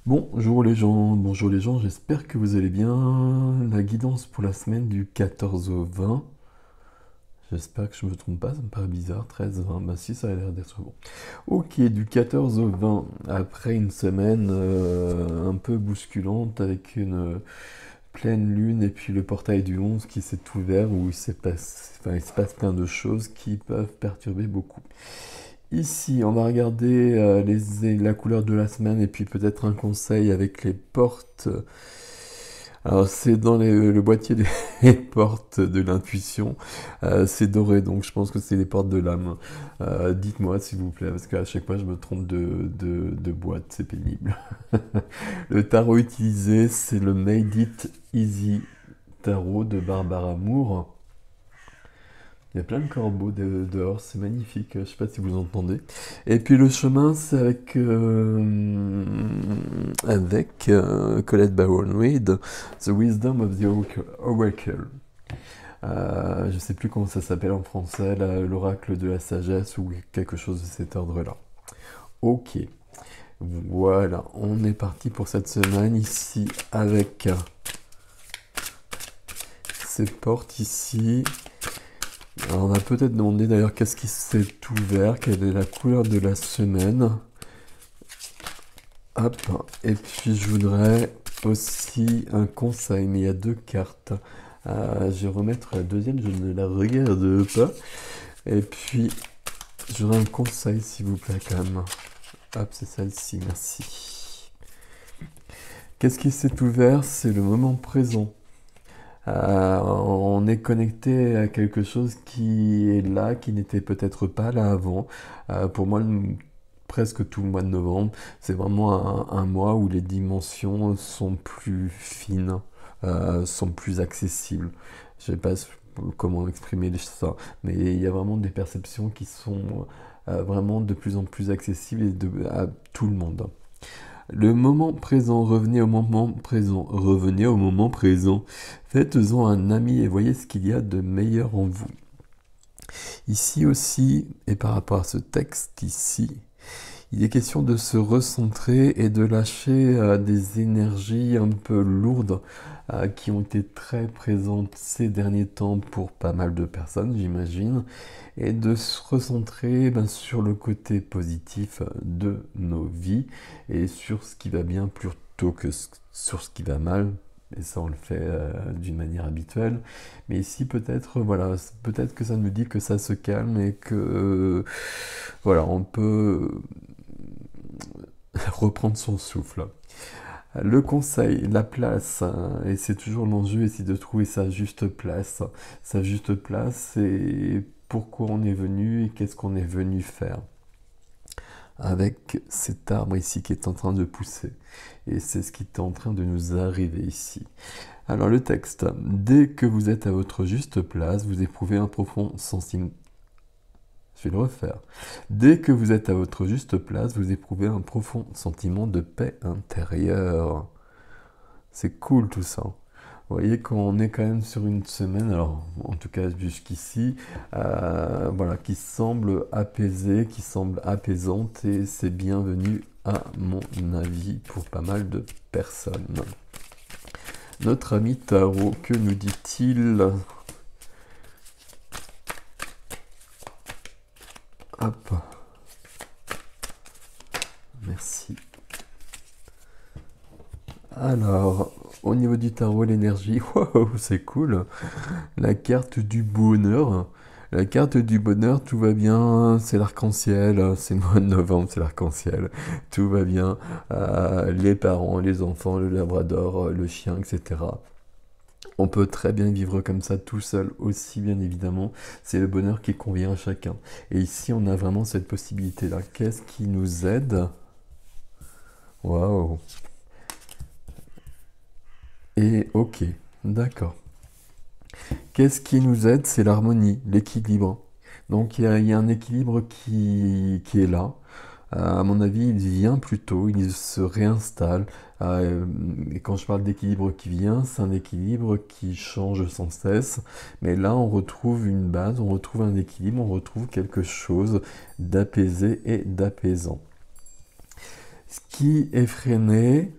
Bonjour les gens, j'espère que vous allez bien. La guidance pour la semaine du 14 au 20. J'espère que je me trompe pas, ça me paraît bizarre, 13, 20, bah si ça a l'air d'être bon. Ok, du 14 au 20, après une semaine un peu bousculante avec une pleine lune et puis le portail du 11 qui s'est ouvert où il se passe plein de choses qui peuvent perturber beaucoup. Ici, on va regarder la couleur de la semaine et puis peut-être un conseil avec les portes. Alors, c'est dans le boîtier des portes de l'intuition. C'est doré, donc je pense que c'est les portes de l'âme. Dites-moi s'il vous plaît, parce qu'à chaque fois je me trompe de boîte, c'est pénible. Le tarot utilisé, c'est le Made It Easy Tarot de Barbara Moore. Il y a plein de corbeaux dehors, c'est magnifique, je sais pas si vous entendez. Et puis le chemin, c'est avec Colette Baron Reid, The Wisdom of the Oracle. Je sais plus comment ça s'appelle en français, l'oracle de la sagesse ou quelque chose de cet ordre-là. Ok, voilà, on est parti pour cette semaine ici avec ces portes ici. Alors on va peut-être demander d'ailleurs qu'est-ce qui s'est ouvert, quelle est la couleur de la semaine. Hop, et puis je voudrais aussi un conseil, mais il y a deux cartes. Je vais remettre la deuxième, je ne la regarde pas. Et puis je voudrais un conseil s'il vous plaît quand même. Hop, c'est celle-ci, merci. Qu'est-ce qui s'est ouvert? C'est le moment présent. On est connecté à quelque chose qui est là, qui n'était peut-être pas là avant. Pour moi, presque tout le mois de novembre, c'est vraiment un mois où les dimensions sont plus fines, sont plus accessibles. Je sais pas comment exprimer ça, mais il y a vraiment des perceptions qui sont vraiment de plus en plus accessibles à tout le monde. Le moment présent, revenez au moment présent, revenez au moment présent. Faites-en un ami et voyez ce qu'il y a de meilleur en vous. Ici aussi, et par rapport à ce texte ici, il est question de se recentrer et de lâcher des énergies un peu lourdes qui ont été très présentes ces derniers temps pour pas mal de personnes, j'imagine, et de se recentrer sur le côté positif de nos vies et sur ce qui va bien plutôt que sur ce qui va mal. Et ça, on le fait d'une manière habituelle. Mais ici, peut-être, voilà, peut-être que ça nous dit que ça se calme et que, voilà, on peut reprendre son souffle. Le conseil, la place, et c'est toujours l'enjeu ici de trouver sa juste place. Sa juste place, c'est pourquoi on est venu et qu'est-ce qu'on est venu faire. Avec cet arbre ici qui est en train de pousser. Et c'est ce qui est en train de nous arriver ici. Alors le texte, dès que vous êtes à votre juste place, vous éprouvez un profond sentiment. Je vais le refaire. Dès que vous êtes à votre juste place, vous éprouvez un profond sentiment de paix intérieure. C'est cool tout ça. Vous voyez qu'on est quand même sur une semaine, alors en tout cas jusqu'ici, voilà, qui semble apaisée, qui semble apaisante et c'est bienvenu à mon avis pour pas mal de personnes. Notre ami Tarot, que nous dit-il? Hop. Merci. Alors, au niveau du tarot, l'énergie, wow, c'est cool. La carte du bonheur. La carte du bonheur, tout va bien, c'est l'arc-en-ciel, c'est le mois de novembre, c'est l'arc-en-ciel, tout va bien. Les parents, les enfants, le labrador, le chien, etc. On peut très bien vivre comme ça tout seul aussi, bien évidemment. C'est le bonheur qui convient à chacun. Et ici, on a vraiment cette possibilité-là. Qu'est-ce qui nous aide? Waouh! Et ok, d'accord. Qu'est-ce qui nous aide? C'est l'harmonie, l'équilibre. Donc il y a un équilibre qui est là. À mon avis, il vient plutôt, il se réinstalle. Et quand je parle d'équilibre qui vient, c'est un équilibre qui change sans cesse. Mais là, on retrouve une base, on retrouve un équilibre, on retrouve quelque chose d'apaisé et d'apaisant. Ce qui est freiné,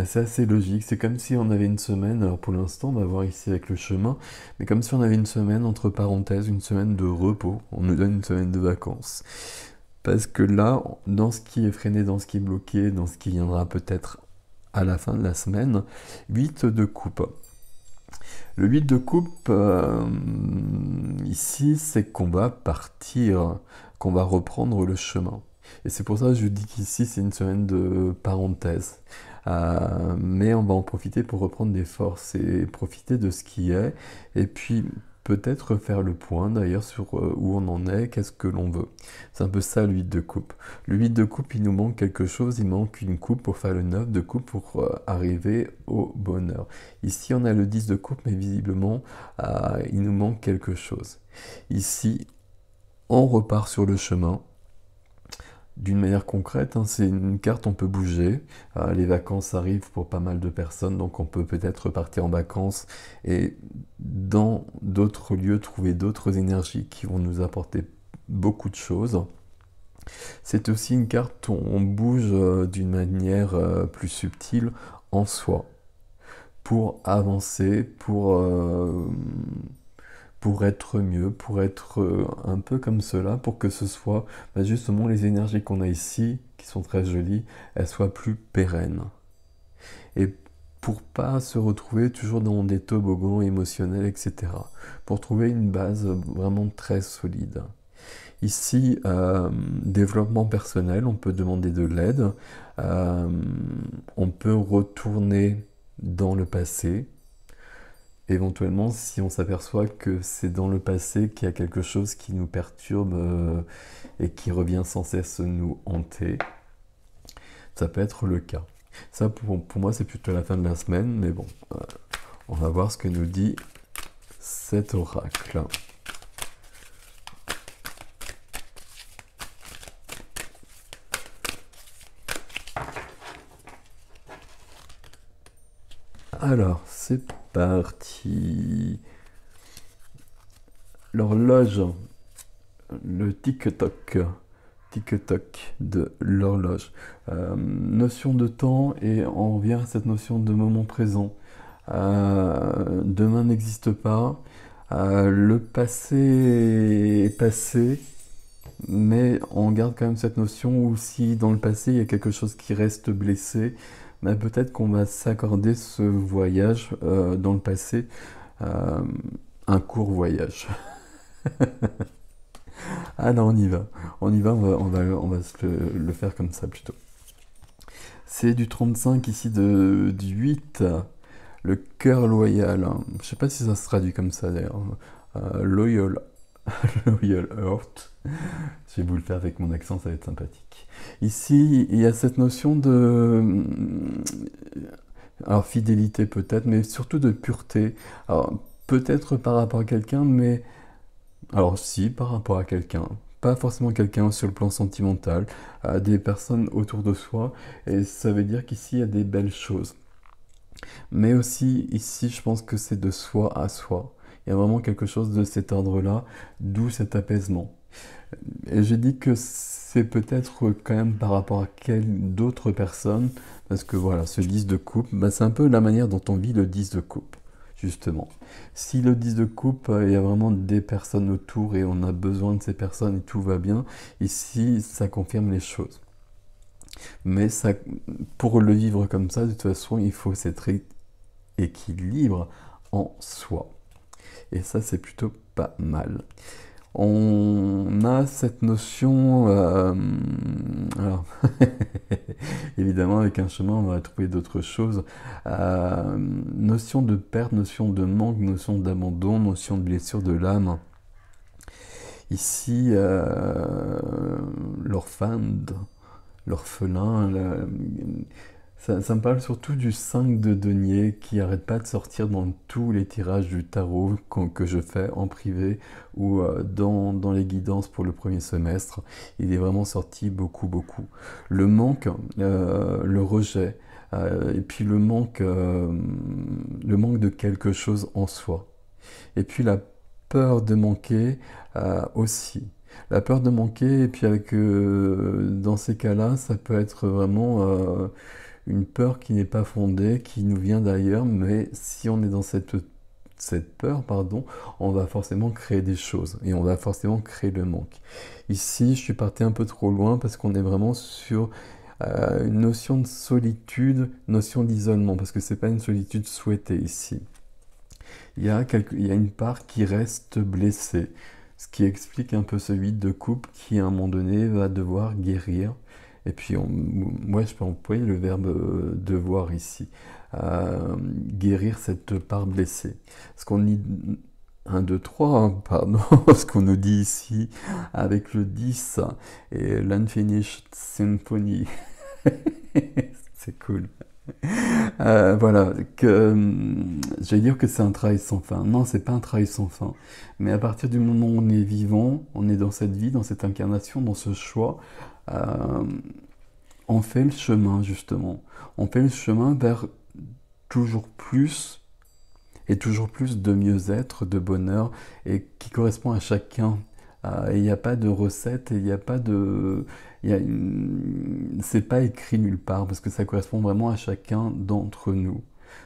C'est assez logique. C'est comme si on avait une semaine, alors pour l'instant, on va voir ici avec le chemin, mais comme si on avait une semaine, entre parenthèses, une semaine de repos. On nous donne une semaine de vacances. Parce que là, dans ce qui est freiné, dans ce qui est bloqué, dans ce qui viendra peut-être à la fin de la semaine, 8 de coupe. Le 8 de coupe, ici, c'est qu'on va partir, qu'on va reprendre le chemin. Et c'est pour ça que je dis qu'ici, c'est une semaine de parenthèse. Mais on va en profiter pour reprendre des forces et profiter de ce qui est. Et puis, peut-être faire le point d'ailleurs sur où on en est, qu'est-ce que l'on veut. C'est un peu ça le 8 de coupe. Le 8 de coupe, il nous manque quelque chose, il manque une coupe pour faire le 9 de coupe pour arriver au bonheur. Ici, on a le 10 de coupe, mais visiblement, il nous manque quelque chose. Ici, on repart sur le chemin. D'une manière concrète, hein, c'est une carte, on peut bouger. Les vacances arrivent pour pas mal de personnes, donc on peut peut-être partir en vacances et dans d'autres lieux trouver d'autres énergies qui vont nous apporter beaucoup de choses. C'est aussi une carte où on bouge d'une manière plus subtile en soi pour avancer, pour être mieux, pour être un peu comme cela, pour que ce soit justement les énergies qu'on a ici, qui sont très jolies, elles soient plus pérennes. Et pour pas se retrouver toujours dans des toboggans émotionnels, etc. Pour trouver une base vraiment très solide. Ici, développement personnel, on peut demander de l'aide, on peut retourner dans le passé. Éventuellement, si on s'aperçoit que c'est dans le passé qu'il y a quelque chose qui nous perturbe et qui revient sans cesse nous hanter, ça peut être le cas. Ça, pour moi, c'est plutôt la fin de la semaine, mais bon, on va voir ce que nous dit cet oracle. Alors, c'est parti. L'horloge, le tic-toc, tic-toc de l'horloge. Notion de temps et on revient à cette notion de moment présent. Demain n'existe pas. Le passé est passé, mais on garde quand même cette notion où si dans le passé il y a quelque chose qui reste blessé, bah, peut-être qu'on va s'accorder ce voyage dans le passé, euh, un court voyage. Ah non, on y va. On y va, on va se le faire comme ça plutôt. C'est du 35 ici du 8, le cœur loyal. Je sais pas si ça se traduit comme ça d'ailleurs. Loyal, Loyal Heart. Je vais vous le faire avec mon accent, ça va être sympathique. Ici, il y a cette notion de... Alors, fidélité peut-être, mais surtout de pureté. Alors, peut-être par rapport à quelqu'un, mais... Alors, si, par rapport à quelqu'un. Pas forcément quelqu'un sur le plan sentimental, à des personnes autour de soi. Et ça veut dire qu'ici, il y a des belles choses. Mais aussi, ici, je pense que c'est de soi à soi. Il y a vraiment quelque chose de cet ordre-là, d'où cet apaisement. Et j'ai dit que c'est peut-être quand même par rapport à d'autres personnes, parce que voilà, ce 10 de coupe, bah, c'est un peu la manière dont on vit le 10 de coupe, justement. Si le 10 de coupe, il y a vraiment des personnes autour et on a besoin de ces personnes et tout va bien, ici, ça confirme les choses. Mais ça, pour le vivre comme ça, de toute façon, il faut cet équilibre en soi. Et ça, c'est plutôt pas mal. On a cette notion, alors, évidemment avec un chemin on va trouver d'autres choses, notion de perte, notion de manque, notion d'abandon, notion de blessure de l'âme. Ici, l'orphelin, ça me parle surtout du 5 de denier qui arrête pas de sortir dans tous les tirages du tarot que je fais en privé ou dans les guidances pour le premier semestre. Il est vraiment sorti beaucoup, beaucoup. Le manque, le rejet, et puis le manque de quelque chose en soi. Et puis la peur de manquer aussi. La peur de manquer, et puis avec, dans ces cas-là, ça peut être vraiment une peur qui n'est pas fondée, qui nous vient d'ailleurs, mais si on est dans cette peur, pardon, on va forcément créer des choses et on va forcément créer le manque. Ici, je suis parti un peu trop loin parce qu'on est vraiment sur une notion de solitude, notion d'isolement, parce que c'est pas une solitude souhaitée ici. Il y a une part qui reste blessée, ce qui explique un peu ce vide de couple qui, à un moment donné, va devoir guérir. Et puis, moi, je peux employer le verbe devoir ici. Guérir cette part blessée. Ce qu'on dit, 1, 2, 3, hein, pardon, ce qu'on nous dit ici avec le 10 et l'Unfinished Symphony. C'est cool. Voilà, j'allais dire que c'est un travail sans fin. Non, c'est pas un travail sans fin. Mais à partir du moment où on est vivant, on est dans cette vie, dans cette incarnation, dans ce choix, euh, on fait le chemin justement. On fait le chemin vers toujours plus et toujours plus de mieux-être, de bonheur, et qui correspond à chacun. Il n'y a pas de recette, il n'y a pas de... C'est pas écrit nulle part, parce que ça correspond vraiment à chacun d'entre nous.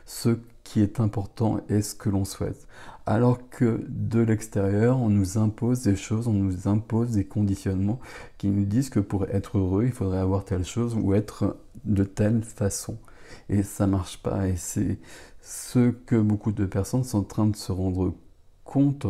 Ce qui est important est ce que l'on souhaite. Alors que de l'extérieur, on nous impose des choses, on nous impose des conditionnements qui nous disent que pour être heureux, il faudrait avoir telle chose ou être de telle façon. Et ça marche pas, et c'est ce que beaucoup de personnes sont en train de se rendre compte,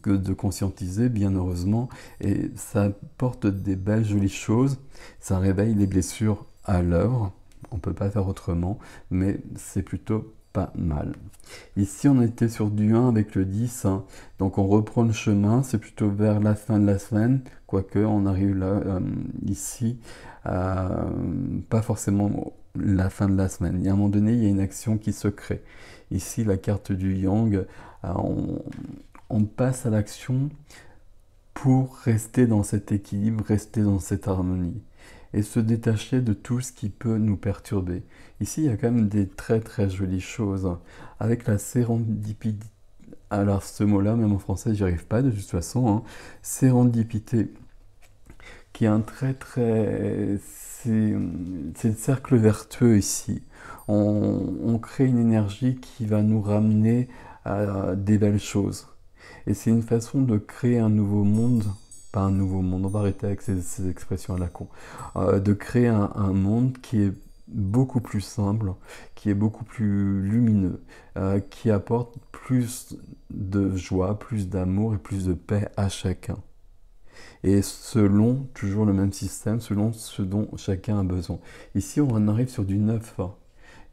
de conscientiser, bien heureusement, et ça apporte des belles, jolies choses, ça réveille les blessures à l'œuvre, on ne peut pas faire autrement, mais c'est plutôt pas mal. Ici, on était sur du 1 avec le 10, hein, donc on reprend le chemin, c'est plutôt vers la fin de la semaine, quoique on arrive là, ici, pas forcément la fin de la semaine. Et à un moment donné, il y a une action qui se crée. Ici, la carte du Yang, on passe à l'action pour rester dans cet équilibre, rester dans cette harmonie et se détacher de tout ce qui peut nous perturber. Ici, il y a quand même des très très jolies choses. Avec la sérendipité, alors ce mot-là, même en français, j'y arrive pas de toute façon, hein. Sérendipité, qui est un très très... C'est le cercle vertueux ici. On crée une énergie qui va nous ramener à des belles choses. Et c'est une façon de créer un nouveau monde, pas un nouveau monde, on va arrêter avec ces expressions à la con, de créer un monde qui est beaucoup plus simple, qui est beaucoup plus lumineux, qui apporte plus de joie, plus d'amour et plus de paix à chacun. Et selon toujours le même système, selon ce dont chacun a besoin. Ici, on arrive sur du neuf, hein.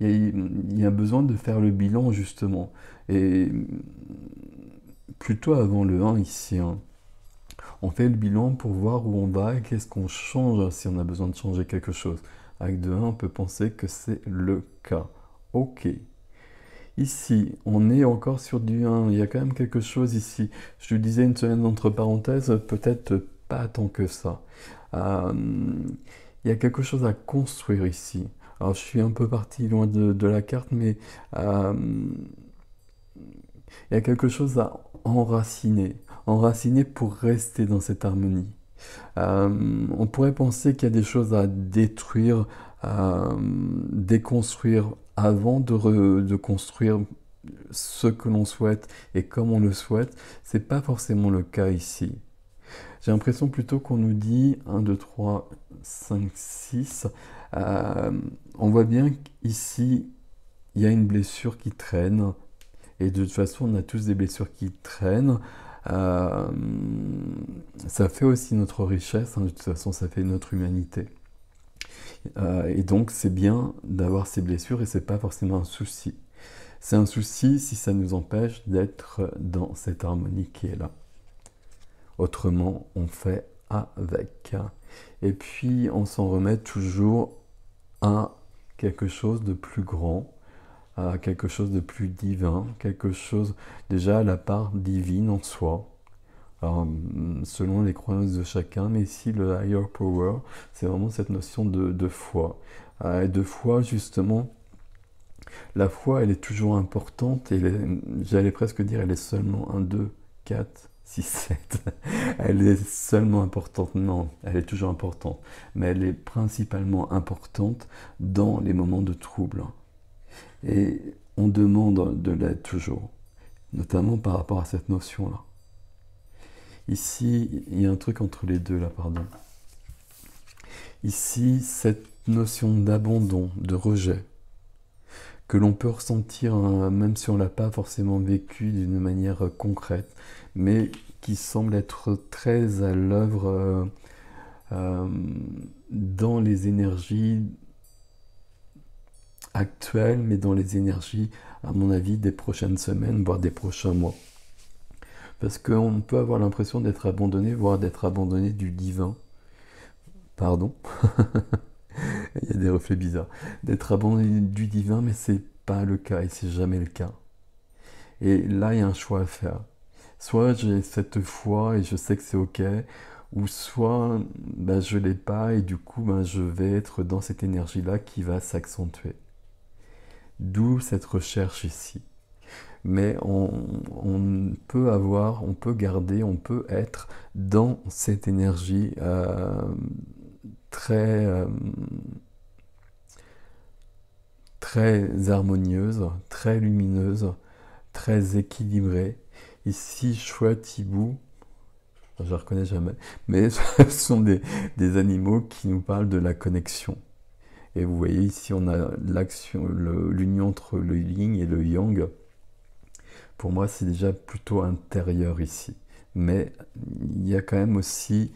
Il y a besoin de faire le bilan justement. Et plutôt avant le 1 ici, hein. On fait le bilan pour voir où on va et qu'est-ce qu'on change si on a besoin de changer quelque chose. Avec de 1, on peut penser que c'est le cas. Ok. Ici, on est encore sur du 1. Il y a quand même quelque chose ici. Je lui disais une semaine entre parenthèses, peut-être pas tant que ça. Euh, il y a quelque chose à construire ici. Alors, je suis un peu parti loin de la carte, mais euh, il y a quelque chose à enraciner. Enraciner pour rester dans cette harmonie. On pourrait penser qu'il y a des choses à détruire, à déconstruire avant de construire ce que l'on souhaite et comme on le souhaite. C'est pas forcément le cas ici. J'ai l'impression plutôt qu'on nous dit 1, 2, 3, 5, 6. On voit bien qu'ici, il y a une blessure qui traîne. Et de toute façon, on a tous des blessures qui traînent. Euh, Ça fait aussi notre richesse, hein, de toute façon, ça fait notre humanité. Et donc, c'est bien d'avoir ces blessures et c'est pas forcément un souci. C'est un souci si ça nous empêche d'être dans cette harmonie qui est là. Autrement, on fait avec. Et puis, on s'en remet toujours à quelque chose de plus grand, à quelque chose de plus divin, quelque chose déjà à la part divine en soi. Alors, selon les croyances de chacun, mais ici le higher power, c'est vraiment cette notion de foi. Et de foi, justement, la foi, elle est toujours importante, et j'allais presque dire, elle est seulement 1, 2, 4, 6, 7. Elle est seulement importante, non, elle est toujours importante, mais elle est principalement importante dans les moments de trouble. Et on demande de l'aide toujours, notamment par rapport à cette notion-là. Ici, il y a un truc entre les deux là, pardon. Ici, cette notion d'abandon, de rejet, que l'on peut ressentir, hein, même si on ne l'a pas forcément vécu d'une manière concrète, mais qui semble être très à l'œuvre dans les énergies actuelles, mais dans les énergies, à mon avis, des prochaines semaines, voire des prochains mois. Parce qu'on peut avoir l'impression d'être abandonné, voire d'être abandonné du divin. Pardon. Il y a des reflets bizarres. D'être abandonné du divin, mais c'est pas le cas et c'est jamais le cas. Et là, il y a un choix à faire. Soit j'ai cette foi et je sais que c'est ok, ou soit ben, je l'ai pas et du coup ben, je vais être dans cette énergie-là qui va s'accentuer. D'où cette recherche ici. Mais on peut avoir, on peut garder, on peut être dans cette énergie très harmonieuse, très lumineuse, très équilibrée. Ici, chouette, hibou, je ne reconnais jamais, mais ce sont des animaux qui nous parlent de la connexion. Et vous voyez ici, on a l'union entre le yin et le yang. Pour moi, c'est déjà plutôt intérieur ici. Mais il y a quand même aussi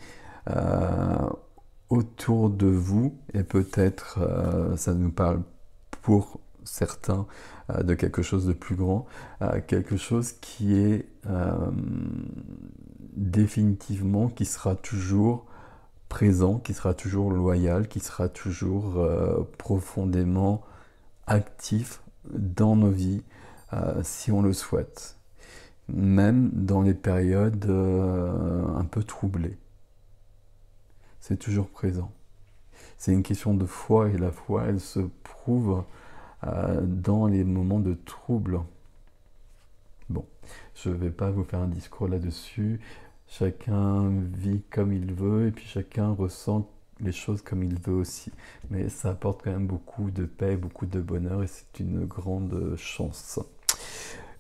autour de vous, et peut-être ça nous parle pour certains de quelque chose de plus grand, quelque chose qui est définitivement, qui sera toujours présent, qui sera toujours loyal, qui sera toujours profondément actif dans nos vies, si on le souhaite, même dans les périodes un peu troublées. C'est toujours présent. C'est une question de foi et la foi, elle se prouve dans les moments de trouble. Bon, je ne vais pas vous faire un discours là-dessus. Chacun vit comme il veut et puis chacun ressent les choses comme il veut aussi. Mais ça apporte quand même beaucoup de paix, beaucoup de bonheur et c'est une grande chance.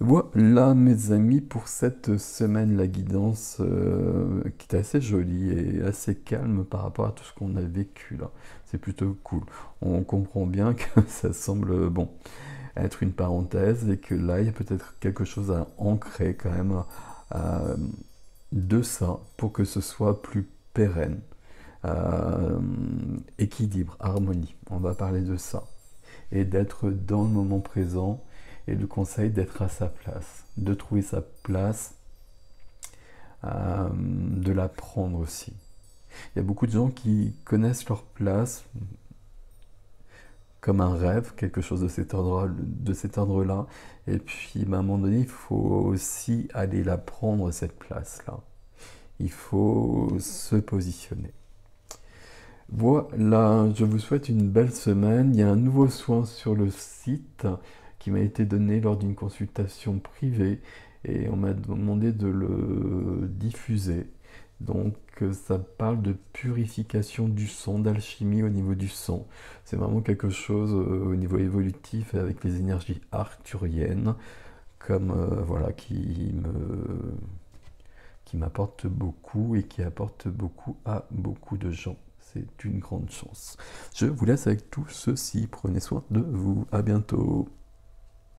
Voilà mes amis pour cette semaine, la guidance qui est assez jolie et assez calme par rapport à tout ce qu'on a vécu là. C'est plutôt cool. On comprend bien que ça semble bon être une parenthèse et que là il y a peut-être quelque chose à ancrer quand même de ça pour que ce soit plus pérenne. Équilibre, harmonie, on va parler de ça. Et d'être dans le moment présent. Et le conseil d'être à sa place, de trouver sa place, de la prendre aussi. Il y a beaucoup de gens qui connaissent leur place comme un rêve, quelque chose de cet ordre-là. Et puis, à un moment donné, il faut aussi aller la prendre, cette place-là. Il faut se positionner. Voilà, je vous souhaite une belle semaine. Il y a un nouveau soin sur le site qui m'a été donné lors d'une consultation privée et on m'a demandé de le diffuser. Donc ça parle de purification du son, d'alchimie au niveau du son. C'est vraiment quelque chose au niveau évolutif avec les énergies arcturiennes comme voilà qui m'apporte beaucoup et qui apporte beaucoup à beaucoup de gens. C'est une grande chance. Je vous laisse avec tout ceci. Prenez soin de vous. À bientôt.